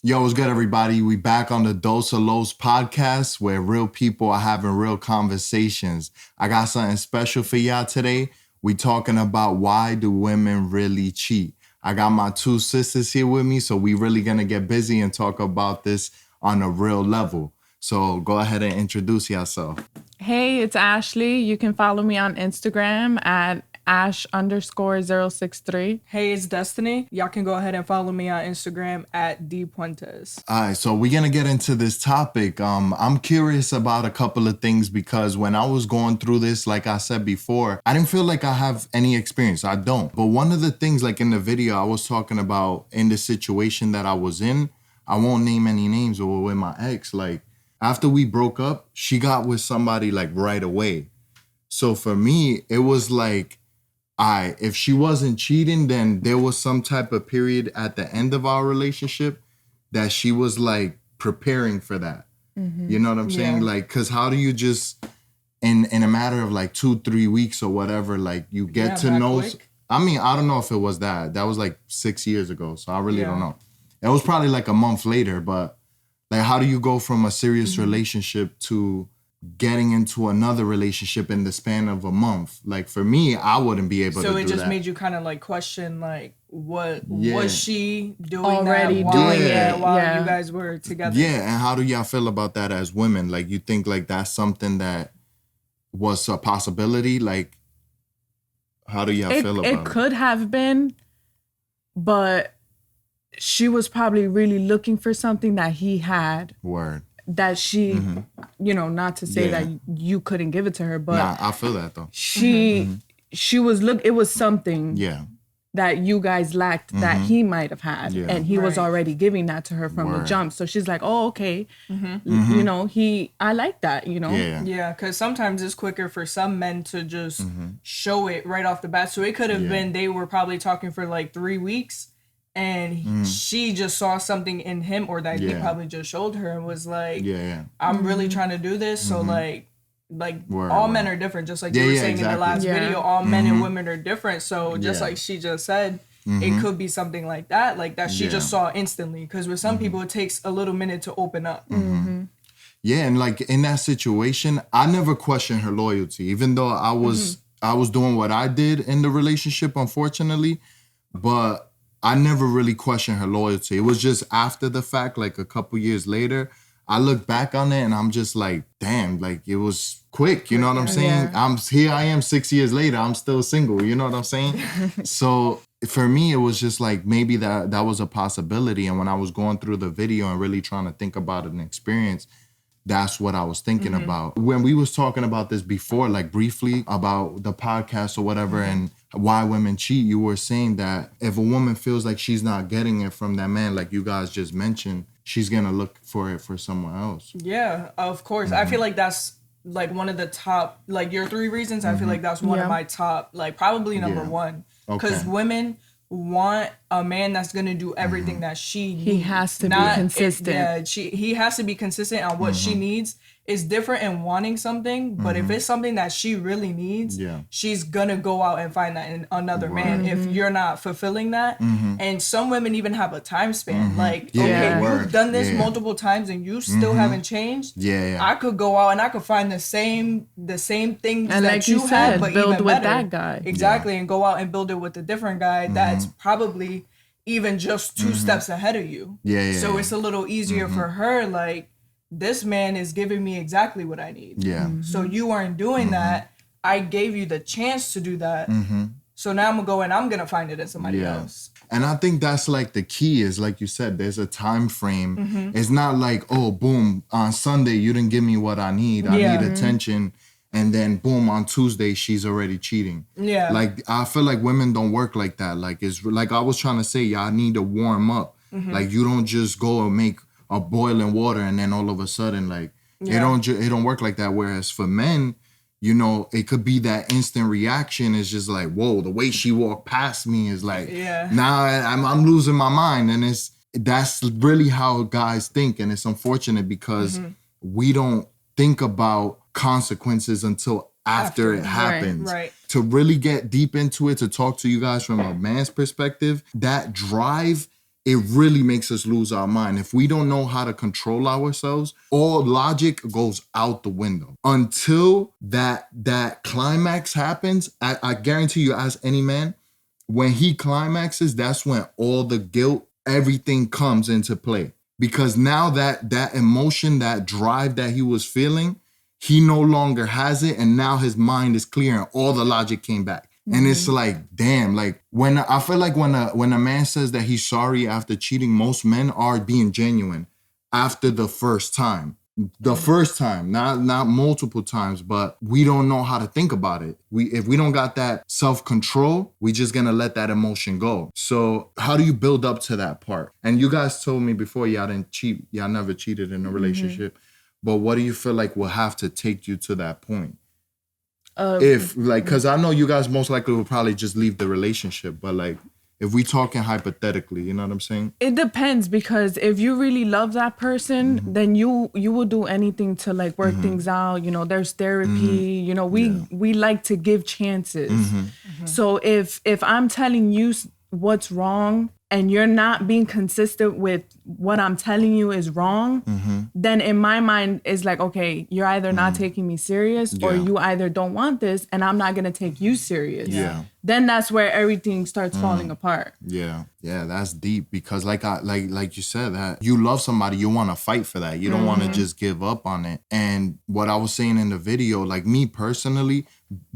Yo, what's good, everybody? We back on the Dos of Los podcast where real people are having real conversations. I got something special for y'all today. We talking about why do women really cheat. I got my two sisters here with me, so we really gonna get busy and talk about this on a real level. So go ahead and introduce yourself. Hey, it's Ashley. You can follow me on Instagram at Ash_063. Hey, it's Destiny. Y'all can go ahead and follow me on Instagram at dpuentes. All right, so we're gonna get into this topic. I'm curious about a couple of things because when I was going through this, like I said before, I didn't feel like I have any experience. I don't. But one of the things, like in the video, I was talking about in the situation that I was in. I won't name any names, or with my ex, like after we broke up, she got with somebody like right away. So for me, it was like, if she wasn't cheating, then there was some type of period at the end of our relationship that she was like preparing for that. Mm-hmm. You know what I'm saying? Like, cause how do you just in a matter of like 2-3 weeks or whatever, like you get to know. I mean, I don't know if it was that. That was like 6 years ago, so I really don't know. It was probably like a month later, but like, how do you go from a serious relationship to getting into another relationship in the span of a month? Like for me, I wouldn't be able to do that. So it just made you kind of like question like what was she doing already that doing it while you guys were together? Yeah, and how do y'all feel about that as women? Like you think like that's something that was a possibility? Like how do y'all feel about it? It could have been, but she was probably really looking for something that he had. Word. That she, not to say that you couldn't give it to her, but nah, I feel that though. She was it was something that you guys lacked that he might have had, and he was already giving that to her from the jump. So she's like, oh, okay, I like that, Yeah, because sometimes it's quicker for some men to just show it right off the bat. So it could have been they were probably talking for like 3 weeks. And she just saw something in him, or that he probably just showed her and was like, I'm really trying to do this. So like all men are different. Just like you were saying in the last video, all men and women are different. So just like she just said, it could be something like that she just saw instantly. Because with some people, it takes a little minute to open up. Yeah, and like in that situation, I never questioned her loyalty, even though I was doing what I did in the relationship, unfortunately. But I never really questioned her loyalty. It was just after the fact, like a couple years later, I look back on it and I'm just like, damn, like it was quick. You know what I'm saying? I am 6 years later. I'm still single. You know what I'm saying? So for me, it was just like maybe that was a possibility. And when I was going through the video and really trying to think about an experience, that's what I was thinking about. When we was talking about this before, like briefly about the podcast or whatever, and why women cheat, you were saying that if a woman feels like she's not getting it from that man, like you guys just mentioned, she's gonna look for it for someone else. Yeah, of course. I feel like that's like one of the top, like your 3 reasons. I feel like that's one of my top, like probably number one. Because women want a man that's gonna do everything that she needs. He has to be consistent. He has to be consistent on what she needs. It's different in wanting something, but if it's something that she really needs, she's gonna go out and find that in another man if you're not fulfilling that. And some women even have a time span. Like, okay, you've done this multiple times and you still haven't changed. I could go out and I could find the same things and that like you had, but build even with better. that guy. Exactly, and go out and build it with a different guy that's probably even just 2 steps ahead of you. So it's a little easier for her, like, this man is giving me exactly what I need. So you aren't doing that. I gave you the chance to do that. So now I'm gonna go and I'm gonna find it in somebody else. And I think that's like the key is, like you said, there's a time frame. It's not like, oh, boom, on Sunday you didn't give me what I need. I need attention. And then boom, on Tuesday she's already cheating. Like I feel like women don't work like that. Like it's like I was trying to say, y'all need to warm up. Like you don't just go and make a boiling water and then all of a sudden like it don't work like that. Whereas for men, you know, it could be that instant reaction. It's just like, whoa, the way she walked past me is like, now I'm losing my mind. And that's really how guys think. And it's unfortunate because we don't think about consequences until after it happens. Right. To really get deep into it, to talk to you guys from a man's perspective, that drive it really makes us lose our mind. If we don't know how to control ourselves, all logic goes out the window. Until that climax happens, I guarantee you, ask any man, when he climaxes, that's when all the guilt, everything comes into play. Because now that emotion, that drive that he was feeling, he no longer has it, and now his mind is clear and all the logic came back. And it's like, damn, like when I feel like when a man says that he's sorry after cheating, most men are being genuine after the first time. The first time, not multiple times, but we don't know how to think about it. If we don't got that self-control, we just gonna let that emotion go. So how do you build up to that part? And you guys told me before y'all didn't cheat, y'all never cheated in a relationship. But what do you feel like will have to take you to that point? If like, cause I know you guys most likely will probably just leave the relationship, but like, if we talking hypothetically, you know what I'm saying? It depends, because if you really love that person, then you will do anything to like work things out. You know, there's therapy. You know, we like to give chances. So if I'm telling you what's wrong and you're not being consistent with what I'm telling you is wrong, then in my mind it's like, okay, you're either not taking me serious or you either don't want this and I'm not going to take you serious. Then that's where everything starts falling apart. Yeah, that's deep, because like you said, that you love somebody, you want to fight for that. You don't want to just give up on it. And what I was saying in the video, like me personally,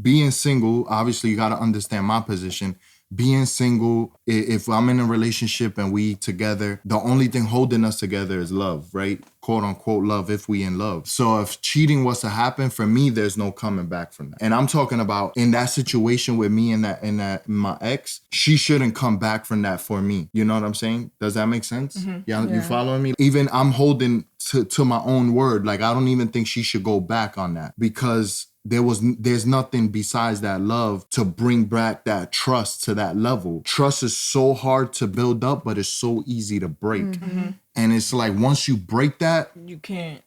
being single, obviously you got to understand my position. Being single, if I'm in a relationship and we together, the only thing holding us together is love, right? Quote unquote love, if we in love. So if cheating was to happen, for me, there's no coming back from that. And I'm talking about in that situation with me and my ex, she shouldn't come back from that for me. You know what I'm saying? Does that make sense? Yeah. You following me? Even I'm holding to my own word. Like, I don't even think she should go back on that, because there's nothing besides that love to bring back that trust to that level. Trust is so hard to build up, but it's so easy to break. And it's like, once you break that, you can't.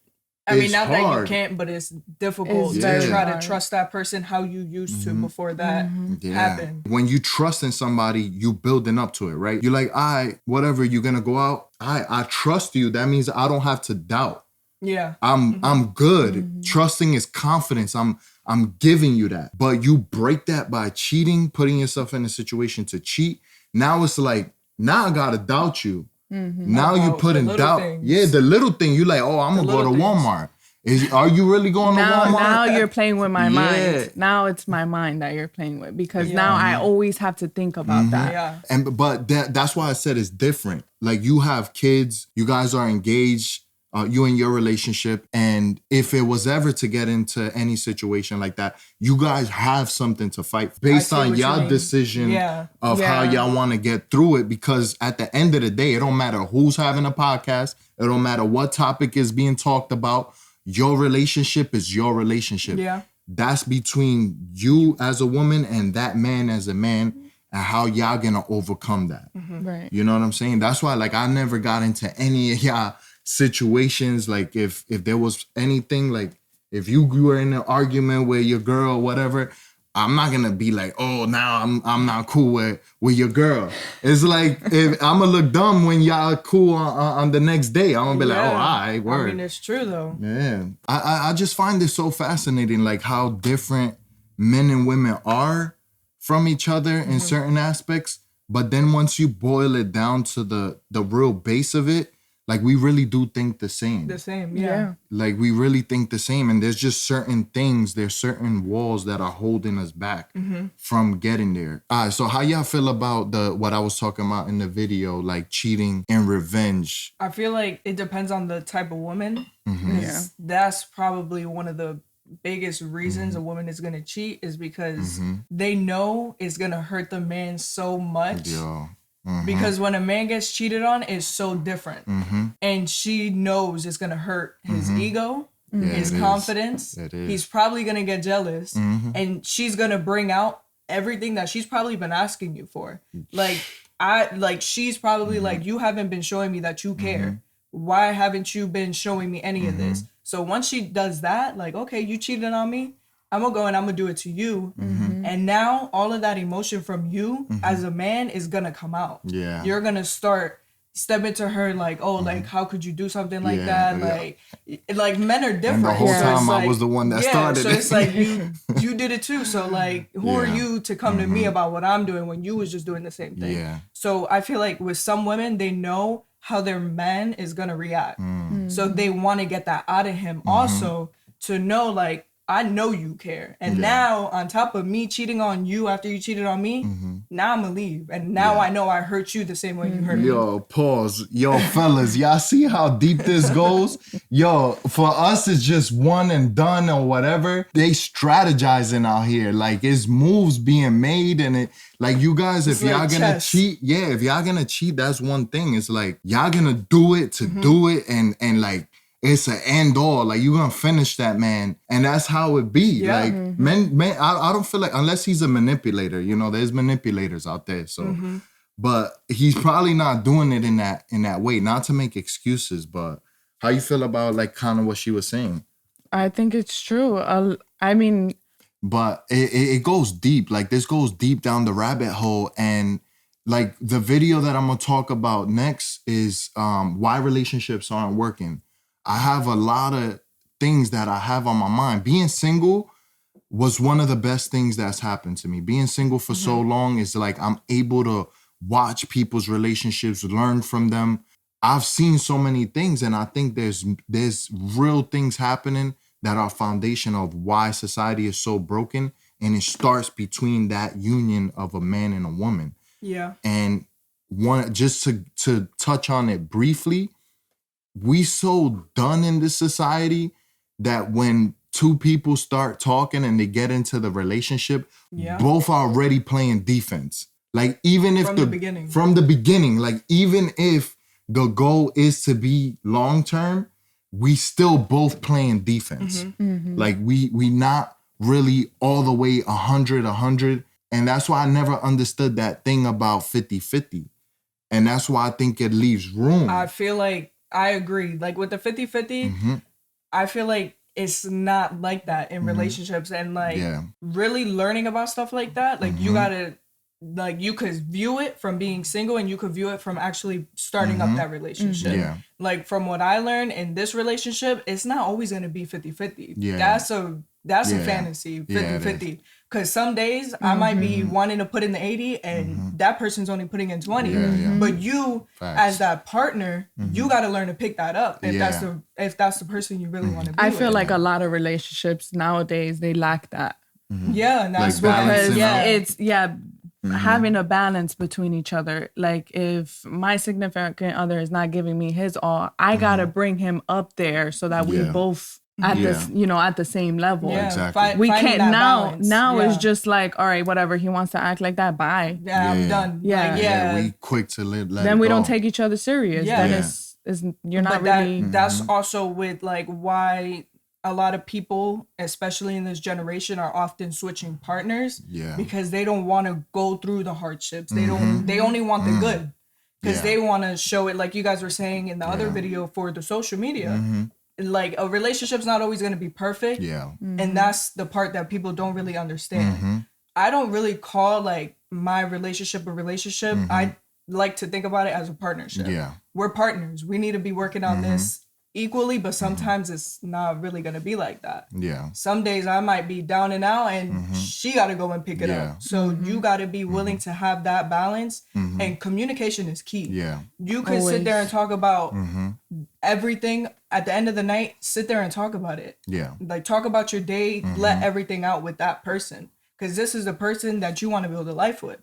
I mean, not hard. That you can't, but it's difficult to try to trust that person how you used to before that happened. When you trust in somebody, you building up to it, right? You're like, whatever, you're gonna go out. I trust you. That means I don't have to doubt. Yeah. I'm good. Trusting is confidence. I'm giving you that. But you break that by cheating, putting yourself in a situation to cheat. Now it's like, now I gotta doubt you. Now you put in doubt. Things. Yeah, the little thing. You like, oh, I'm gonna go to Walmart. Are you really going to Walmart? Now you're playing with my mind. Now it's my mind that you're playing with, because now I always have to think about that. Yeah. But that's why I said it's different. Like, you have kids, you guys are engaged. You in your relationship, and if it was ever to get into any situation like that, you guys have something to fight based on y'all decision of how y'all want to get through it. Because at the end of the day, it don't matter who's having a podcast. It don't matter what topic is being talked about. Your relationship is your relationship. Yeah. That's between you as a woman and that man as a man, and how y'all gonna overcome that. Right. You know what I'm saying? That's why, like, I never got into any of y'all situations. Like, if there was anything, like if you were in an argument with your girl or whatever, I'm not gonna be like, oh, now I'm not cool with your girl. It's like, if I'm gonna look dumb when y'all cool on the next day. I'm gonna be like, oh, all right, word. I mean, it's true though. Yeah. I just find it so fascinating, like how different men and women are from each other in certain aspects. But then once you boil it down to the real base of it, like, we really do think the same. The same, yeah. Like, we really think the same. And there's just certain things, there's certain walls that are holding us back from getting there. All right, so how y'all feel about what I was talking about in the video, like cheating and revenge? I feel like it depends on the type of woman. That's probably one of the biggest reasons a woman is going to cheat, is because they know it's going to hurt the man so much. Because when a man gets cheated on, it's so different. And she knows it's going to hurt his ego, his confidence. He's probably going to get jealous. And she's going to bring out everything that she's probably been asking you for. She's probably like, you haven't been showing me that you care. Why haven't you been showing me any of this? So once she does that, like, okay, you cheated on me, I'm going to go and I'm going to do it to you. And now all of that emotion from you as a man is going to come out. You're going to start step into her like, oh, like how could you do something like that? Like men are different. And the whole time I was the one that started so it. it's like you did it too. So like, who are you to come to me about what I'm doing when you was just doing the same thing? Yeah. So I feel like with some women, they know how their man is gonna react. So they want to get that out of him also to know like, I know you care. And now on top of me cheating on you after you cheated on me, now I'm gonna leave. And now I know I hurt you the same way you hurt me. Yo, pause. Yo, fellas, y'all see how deep this goes? Yo, for us, it's just one and done or whatever. They strategizing out here. Like, it's moves being made and it, like, you guys, if y'all gonna cheat, if y'all gonna cheat, that's one thing. It's like, y'all gonna do it to do it and like, it's an end all. Like, you're gonna finish that man. And that's how it be. Yeah. Like, men, I don't feel like, unless he's a manipulator, you know, there's manipulators out there. So, but he's probably not doing it in that way. Not to make excuses, but how you feel about, like, kind of what she was saying? I think it's true. I mean, but it goes deep. Like, this goes deep down the rabbit hole. And like, the video that I'm gonna talk about next is why relationships aren't working. I have a lot of things that I have on my mind. Being single was one of the best things that's happened to me. Being single for so long is like, I'm able to watch people's relationships, learn from them. I've seen so many things, and I think there's real things happening that are foundation of why society is so broken, and it starts between that union of a man and a woman. Yeah. And just to touch on it briefly, we so done in this society that when two people start talking and they get into the relationship, both are already playing defense. Like, even if from the beginning, like, even if the goal is to be long-term, we still both playing defense. Like, we not really all the way 100. And that's why I never understood that thing about 50-50. And that's why I think it leaves room. I feel like, I agree. Like, with the 50-50, I feel like it's not like that in relationships. And like, really learning about stuff like that, like, you gotta, like, you could view it from being single and you could view it from actually starting up that relationship. Like, from what I learned in this relationship, it's not always going to be 50-50. That's a fantasy, 50-50. Because some days I might be wanting to put in the 80 and that person's only putting in 20. But you, as that partner, you got to learn to pick that up if that's the person you really want to be I with. feel like a lot of relationships nowadays, they lack that. Yeah, and that's like because it's having a balance between each other. Like, if my significant other is not giving me his all, I gotta bring him up there so that we both at this, at the same level. Yeah, exactly. We can't now. Now it's it's just like, all right, whatever, he wants to act like that. Bye. I'm done. Yeah. We quick to let then it we go. don't take each other serious. Yeah. Then it's you're not really. That's also with like why a lot of people, especially in this generation, are often switching partners. Because they don't want to go through the hardships. They don't. They only want the good. Because they want to show it, like you guys were saying in the other video for the social media. Like, a relationship's not always going to be perfect. And that's the part that people don't really understand. I don't really call like my relationship a relationship. I like to think about it as a partnership. We're partners. We need to be working on this equally, but sometimes it's not really going to be like that. Some days I might be down and out and she got to go and pick it up. So you got to be willing to have that balance, and communication is key. You could sit there and talk about everything. At the end of the night, sit there and talk about it. Like, talk about your day, let everything out with that person. Because this is the person that you want to build a life with.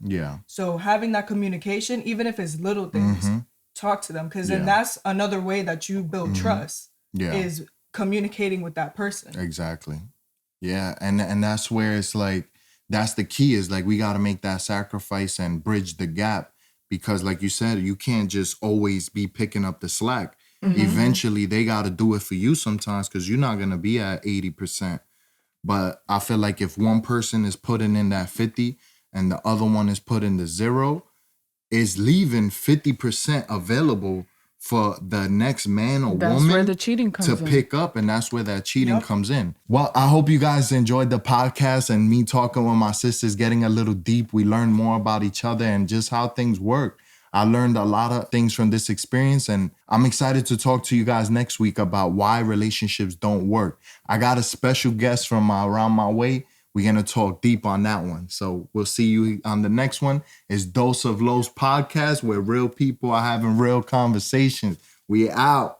So having that communication, even if it's little things, talk to them. Because then that's another way that you build trust, is communicating with that person. Exactly. Yeah. And that's where it's like, that's the key, is like, we got to make that sacrifice and bridge the gap. Because like you said, you can't just always be picking up the slack. Eventually, they got to do it for you sometimes, because you're not going to be at 80%. But I feel like if one person is putting in that 50 and the other one is putting the 0, is leaving 50% available for the next man or woman where the cheating comes to pick up. And that's where that cheating comes in. Well, I hope you guys enjoyed the podcast and me talking with my sisters, getting a little deep. We learned more about each other and just how things work. I learned a lot of things from this experience, and I'm excited to talk to you guys next week about why relationships don't work. I got a special guest from around my way. We're going to talk deep on that one. So we'll see you on the next one. It's Dose of Lows podcast, where real people are having real conversations. We out.